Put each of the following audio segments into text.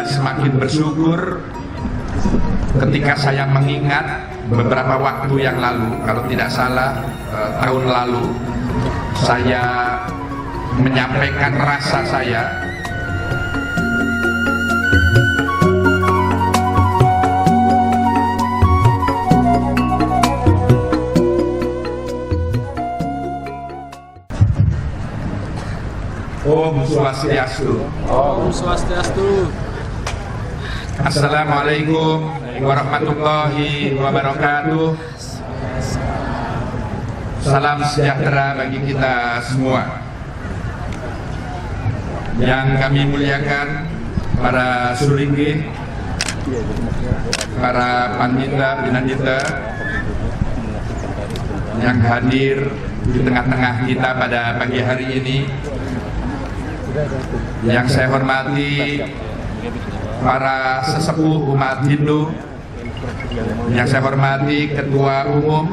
Semakin bersyukur ketika saya mengingat beberapa waktu yang lalu, kalau tidak salah tahun lalu, saya menyampaikan rasa saya Om Swastiastu. Om Swastiastu. Assalamualaikum warahmatullahi wabarakatuh. Salam sejahtera bagi kita semua. Yang kami muliakan para sulinggih, para pandita pinandita yang hadir di tengah-tengah kita pada pagi hari ini. Yang saya hormati para sesepuh umat Hindu, yang saya hormati Ketua Umum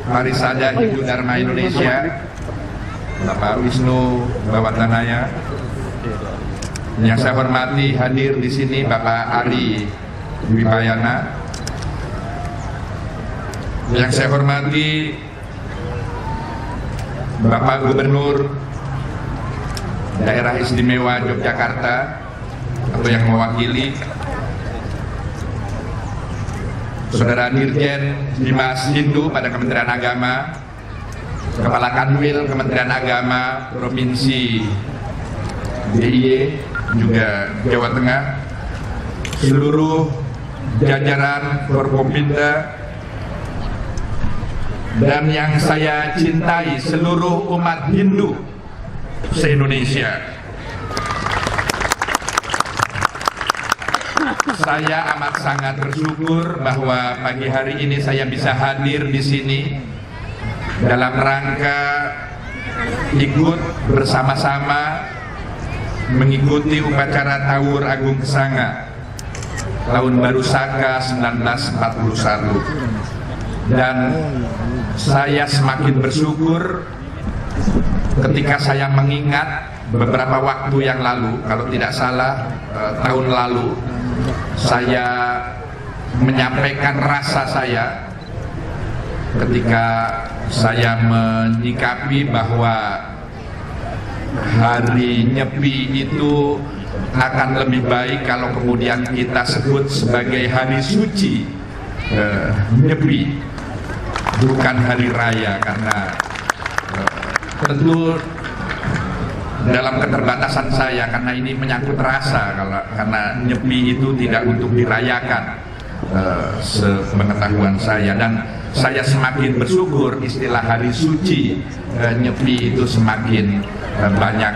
Parisada Hindu Dharma Indonesia, Bapak Wisnu Bawatanaya, yang saya hormati hadir di sini Bapak Ari Wipayana, yang saya hormati Bapak Gubernur Daerah Istimewa Yogyakarta atau yang mewakili, Saudara Dirjen Dimas Hindu pada Kementerian Agama, Kepala Kanwil Kementerian Agama Provinsi DIY juga Jawa Tengah, seluruh jajaran Forkompinda, dan yang saya cintai seluruh umat Hindu se-Indonesia. Saya amat sangat bersyukur bahwa pagi hari ini saya bisa hadir di sini dalam rangka ikut bersama-sama mengikuti upacara Tawur Agung Kesanga Tahun Baru Saka 1941. Dan saya semakin bersyukur ketika saya mengingat beberapa waktu yang lalu, kalau tidak salah tahun lalu, saya menyampaikan rasa saya ketika saya menyikapi bahwa hari Nyepi itu akan lebih baik kalau kemudian kita sebut sebagai hari suci Nyepi, bukan hari raya, karena tentu dalam keterbatasan saya, karena ini menyangkut rasa, karena Nyepi itu tidak untuk dirayakan, sepengetahuan saya. Dan saya semakin bersyukur istilah hari suci Nyepi itu semakin banyak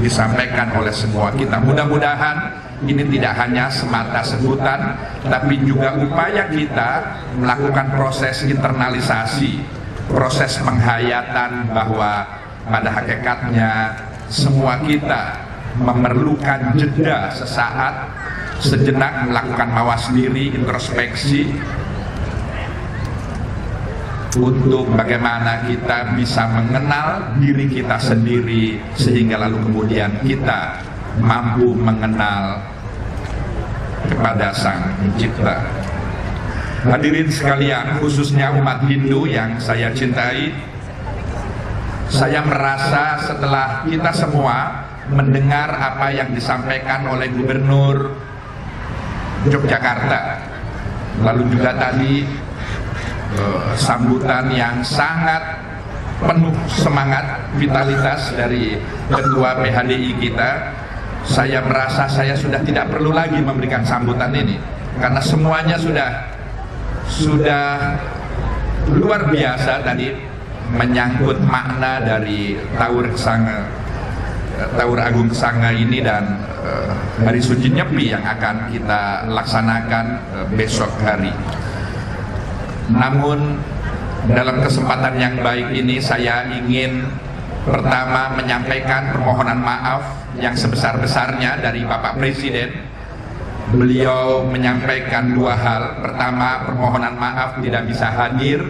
disampaikan oleh semua kita. Mudah-mudahan ini tidak hanya semata sebutan, tapi juga upaya kita melakukan proses internalisasi, proses penghayatan bahwa pada hakikatnya semua kita memerlukan jeda sesaat, sejenak melakukan mawas diri, introspeksi, untuk bagaimana kita bisa mengenal diri kita sendiri, sehingga lalu kemudian kita mampu mengenal kepada Sang Pencipta. Hadirin sekalian, khususnya umat Hindu yang saya cintai, saya merasa setelah kita semua mendengar apa yang disampaikan oleh Gubernur Yogyakarta, lalu juga tadi sambutan yang sangat penuh semangat, vitalitas dari Ketua PHDI kita, saya merasa saya sudah tidak perlu lagi memberikan sambutan ini, karena semuanya sudah luar biasa tadi menyangkut makna dari Taur Agung Kesanga ini dan Hari Suci Nyepi yang akan kita laksanakan besok hari. Namun dalam kesempatan yang baik ini saya ingin pertama menyampaikan permohonan maaf yang sebesar-besarnya dari Bapak Presiden. Beliau menyampaikan dua hal. Pertama, permohonan maaf tidak bisa hadir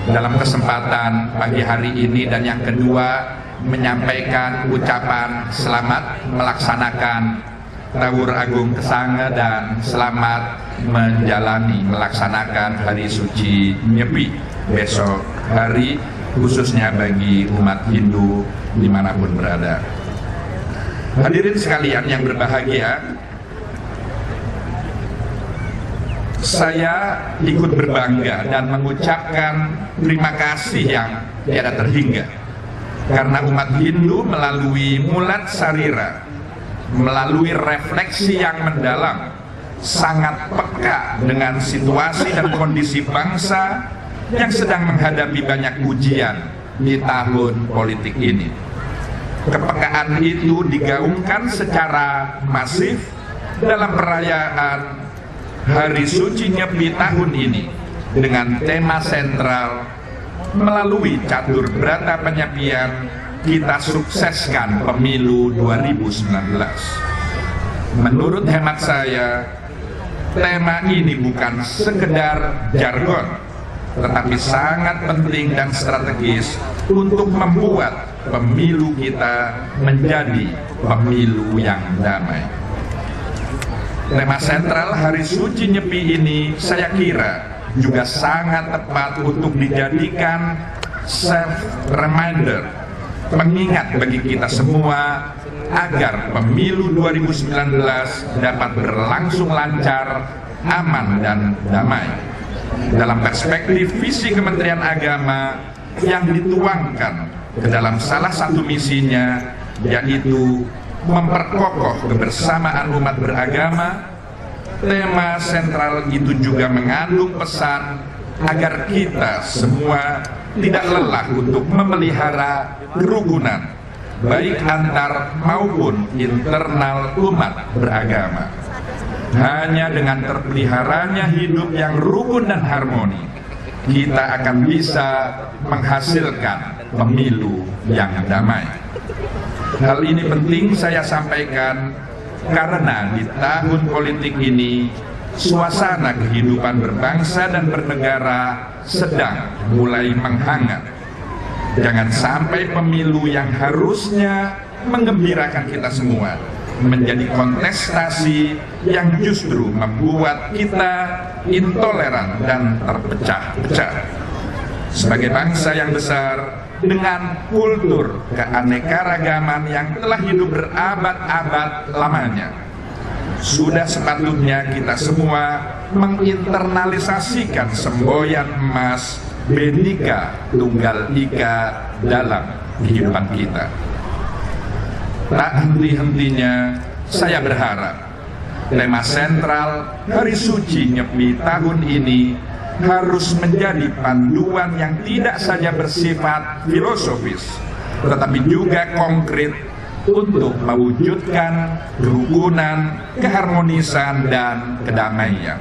dalam kesempatan pagi hari ini, dan yang kedua menyampaikan ucapan selamat melaksanakan Taur Agung Kesanga dan selamat melaksanakan Hari Suci Nyepi besok hari, khususnya bagi umat Hindu dimanapun berada. Hadirin sekalian yang berbahagia, saya ikut berbangga dan mengucapkan terima kasih yang tiada terhingga karena umat Hindu melalui Mulat Sarira, melalui refleksi yang mendalam, sangat peka dengan situasi dan kondisi bangsa yang sedang menghadapi banyak ujian di tahun politik ini. Kepekaan itu digaungkan secara masif dalam perayaan Hari Suci Nyepi tahun ini dengan tema sentral melalui catur berata penyepian kita sukseskan pemilu 2019. Menurut hemat saya, tema ini bukan sekedar jargon, tetapi sangat penting dan strategis untuk membuat pemilu kita menjadi pemilu yang damai. Tema sentral Hari Suci Nyepi ini saya kira juga sangat tepat untuk dijadikan self-reminder, pengingat bagi kita semua agar pemilu 2019 dapat berlangsung lancar, aman, dan damai. Dalam perspektif visi Kementerian Agama yang dituangkan ke dalam salah satu misinya, yaitu memperkokoh kebersamaan umat beragama, tema sentral itu juga mengandung pesan agar kita semua tidak lelah untuk memelihara kerukunan, baik antar maupun internal umat beragama. Hanya dengan terpeliharanya hidup yang rukun dan harmoni, kita akan bisa menghasilkan pemilu yang damai. Hal ini penting saya sampaikan karena di tahun politik ini suasana kehidupan berbangsa dan bernegara sedang mulai menghangat. Jangan sampai pemilu yang harusnya menggembirakan kita semua menjadi kontestasi yang justru membuat kita intoleran dan terpecah-pecah. Sebagai bangsa yang besar dengan kultur keanekaragaman yang telah hidup berabad-abad lamanya, sudah sepatutnya kita semua menginternalisasikan semboyan emas Bhinneka Tunggal Ika dalam kehidupan kita. Tak henti-hentinya saya berharap tema sentral Hari Suci Nyepi tahun ini harus menjadi panduan yang tidak saja bersifat filosofis, tetapi juga konkret untuk mewujudkan kerukunan, keharmonisan, dan kedamaian.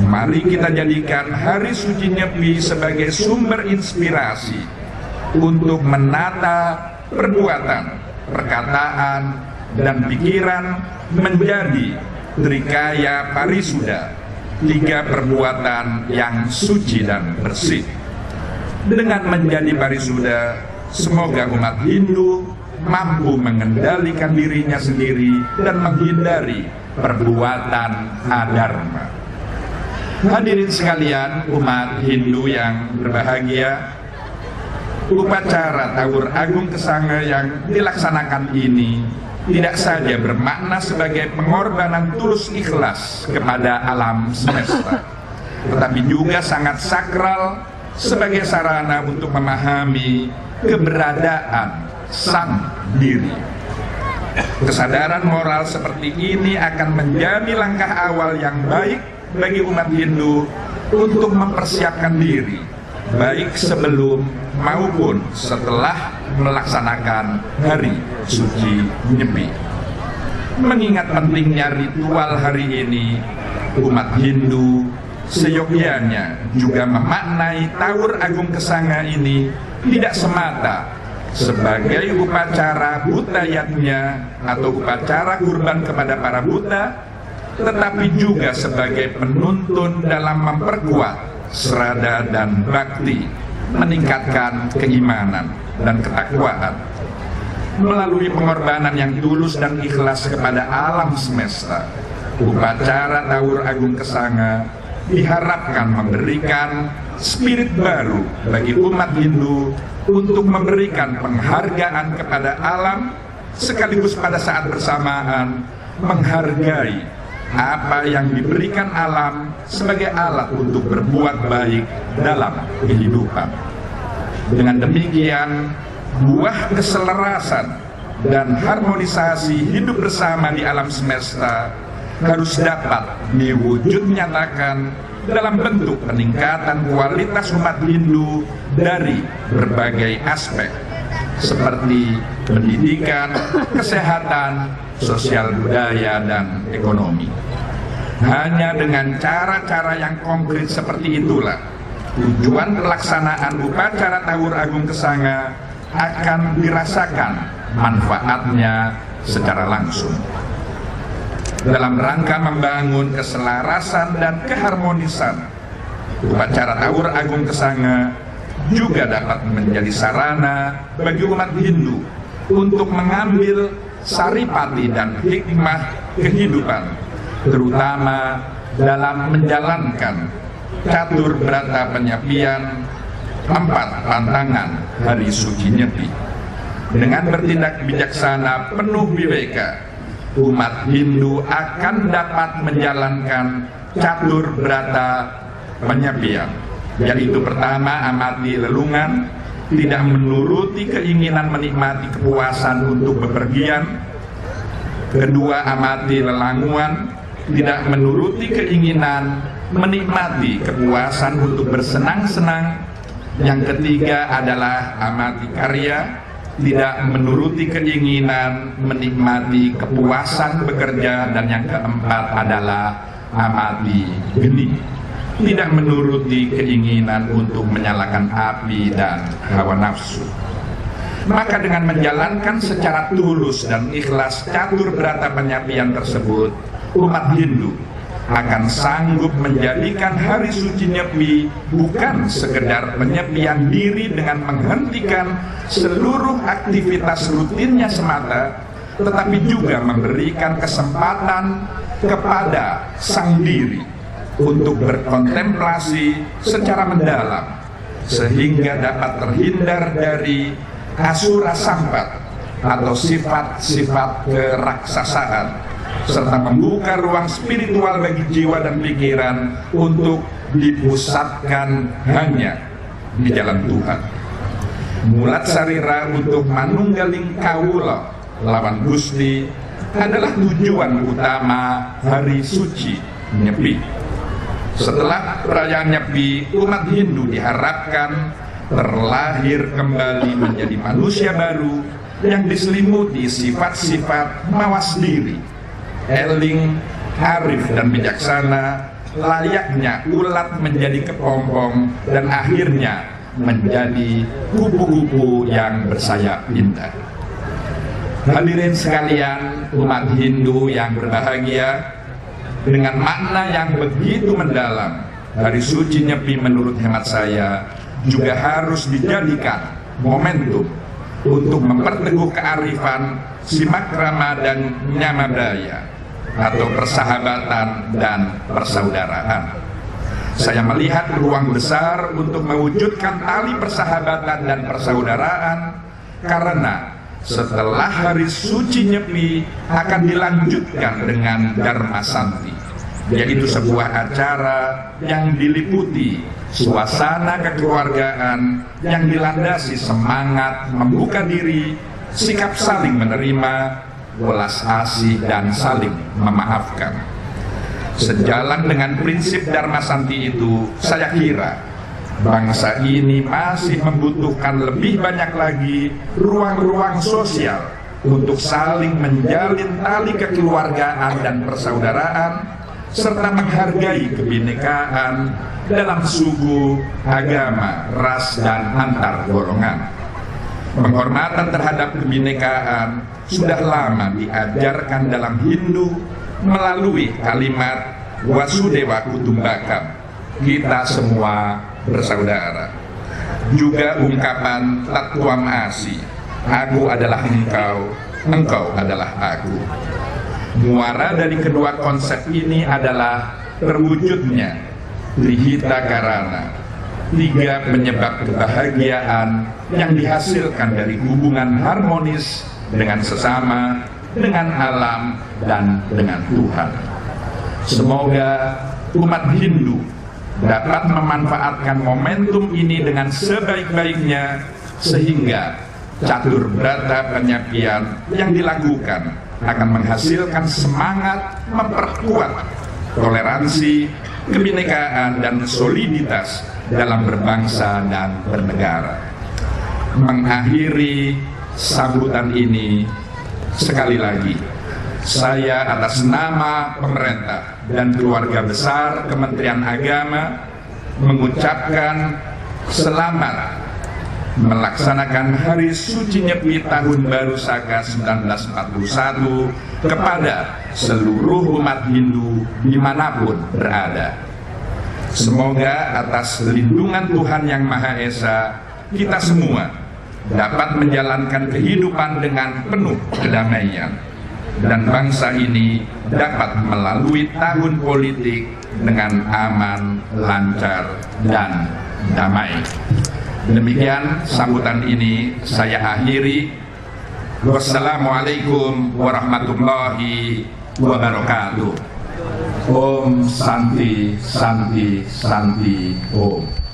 Mari kita jadikan Hari Suci Nyepi sebagai sumber inspirasi untuk menata perbuatan, perkataan, dan pikiran menjadi Trikaya Parisuda, 3 perbuatan yang suci dan bersih. Dengan menjadi parisuda, semoga umat Hindu mampu mengendalikan dirinya sendiri dan menghindari perbuatan adharma. Hadirin sekalian, umat Hindu yang berbahagia, upacara Taur Agung Kesanga yang dilaksanakan ini tidak saja bermakna sebagai pengorbanan tulus ikhlas kepada alam semesta, tetapi juga sangat sakral sebagai sarana untuk memahami keberadaan sang diri. Kesadaran moral seperti ini akan menjadi langkah awal yang baik bagi umat Hindu untuk mempersiapkan diri baik sebelum maupun setelah melaksanakan hari suci Nyepi. Mengingat pentingnya ritual hari ini, umat Hindu seyogyanya juga memaknai Tawur Agung Kesanga ini tidak semata sebagai upacara Buddha yatnya atau upacara kurban kepada para Buddha, tetapi juga sebagai penuntun dalam memperkuat serada dan bakti, meningkatkan keimanan dan ketakwaan. Melalui pengorbanan yang tulus dan ikhlas kepada alam semesta, upacara Tawur Agung Kesanga diharapkan memberikan spirit baru bagi umat Hindu untuk memberikan penghargaan kepada alam, sekaligus pada saat bersamaan menghargai apa yang diberikan alam sebagai alat untuk berbuat baik dalam kehidupan. Dengan demikian, buah keselarasan dan harmonisasi hidup bersama di alam semesta harus dapat diwujud nyatakan dalam bentuk peningkatan kualitas umat Hindu dari berbagai aspek seperti pendidikan, kesehatan, sosial budaya, dan ekonomi. Hanya dengan cara-cara yang konkret seperti itulah tujuan pelaksanaan upacara Tawur Agung Kesanga akan dirasakan manfaatnya secara langsung. Dalam rangka membangun keselarasan dan keharmonisan, upacara Tawur Agung Kesanga juga dapat menjadi sarana bagi umat Hindu untuk mengambil saripati dan hikmah kehidupan, terutama dalam menjalankan catur brata penyepian 4 pantangan hari suci Nyepi. Dengan bertindak bijaksana penuh wibeka, umat Hindu akan dapat menjalankan catur brata penyepian, yaitu pertama, amati lelungan, tidak menuruti keinginan menikmati kepuasan untuk bepergian. Kedua, amati lelanguan, tidak menuruti keinginan menikmati kepuasan untuk bersenang-senang. Yang ketiga adalah amati karya, tidak menuruti keinginan menikmati kepuasan bekerja. Dan yang keempat adalah amati geni, tidak menuruti keinginan untuk menyalakan api dan hawa nafsu. Maka dengan menjalankan secara tulus dan ikhlas catur brata penyepian tersebut, umat Hindu akan sanggup menjadikan hari suci Nyepi bukan sekedar penyepian diri dengan menghentikan seluruh aktivitas rutinnya semata, tetapi juga memberikan kesempatan kepada sang diri untuk berkontemplasi secara mendalam, sehingga dapat terhindar dari asura sampat atau sifat-sifat keraksasaan, serta membuka ruang spiritual bagi jiwa dan pikiran untuk dipusatkan hanya di jalan Tuhan. Mulat sarira untuk manunggaling kawula lawan Gusti adalah tujuan utama hari suci Nyepi. Setelah perayaan Nyepi, umat Hindu diharapkan terlahir kembali menjadi manusia baru yang diselimuti sifat-sifat mawas diri, eling, arif, dan bijaksana, layaknya ulat menjadi kepompong dan akhirnya menjadi kupu-kupu yang bersayap indah. Hadirin sekalian, umat Hindu yang berbahagia, dengan makna yang begitu mendalam, hari suci Nyepi menurut hemat saya juga harus dijadikan momentum untuk memperteguh kearifan simakrama dan nyamadaya atau persahabatan dan persaudaraan. Saya melihat ruang besar untuk mewujudkan tali persahabatan dan persaudaraan karena setelah hari suci Nyepi akan dilanjutkan dengan Dharma Santi, yaitu sebuah acara yang diliputi suasana kekeluargaan yang dilandasi semangat membuka diri, sikap saling menerima, welas asih, dan saling memaafkan. Sejalan dengan prinsip Dharma Santi itu, saya kira Bangsa ini masih membutuhkan lebih banyak lagi ruang-ruang sosial untuk saling menjalin tali kekeluargaan dan persaudaraan, serta menghargai kebinekaan dalam suku, agama, ras, dan antar golongan. Penghormatan terhadap kebinekaan sudah lama diajarkan dalam Hindu melalui kalimat Wasudewa Kutumbakam, kita semua bersaudara. Juga ungkapan Tatwam Asi, aku adalah engkau, engkau adalah aku. Muara dari kedua konsep ini adalah terwujudnya Trihita Karana, 3 penyebab kebahagiaan yang dihasilkan dari hubungan harmonis dengan sesama, dengan alam, dan dengan Tuhan. Semoga umat Hindu dapat memanfaatkan momentum ini dengan sebaik-baiknya, sehingga catur brata penyapian yang dilakukan akan menghasilkan semangat memperkuat toleransi, kebinekaan, dan soliditas dalam berbangsa dan bernegara. Mengakhiri sambutan ini, sekali lagi saya atas nama pemerintah dan keluarga besar Kementerian Agama mengucapkan selamat melaksanakan Hari Suci Nyepi Tahun Baru Saka 1941 kepada seluruh umat Hindu dimanapun berada. Semoga atas lindungan Tuhan Yang Maha Esa, kita semua dapat menjalankan kehidupan dengan penuh kedamaian, dan bangsa ini dapat melalui tahun politik dengan aman, lancar, dan damai. Demikian sambutan ini saya akhiri. Wassalamualaikum warahmatullahi wabarakatuh. Om Santi Santi Santi Om.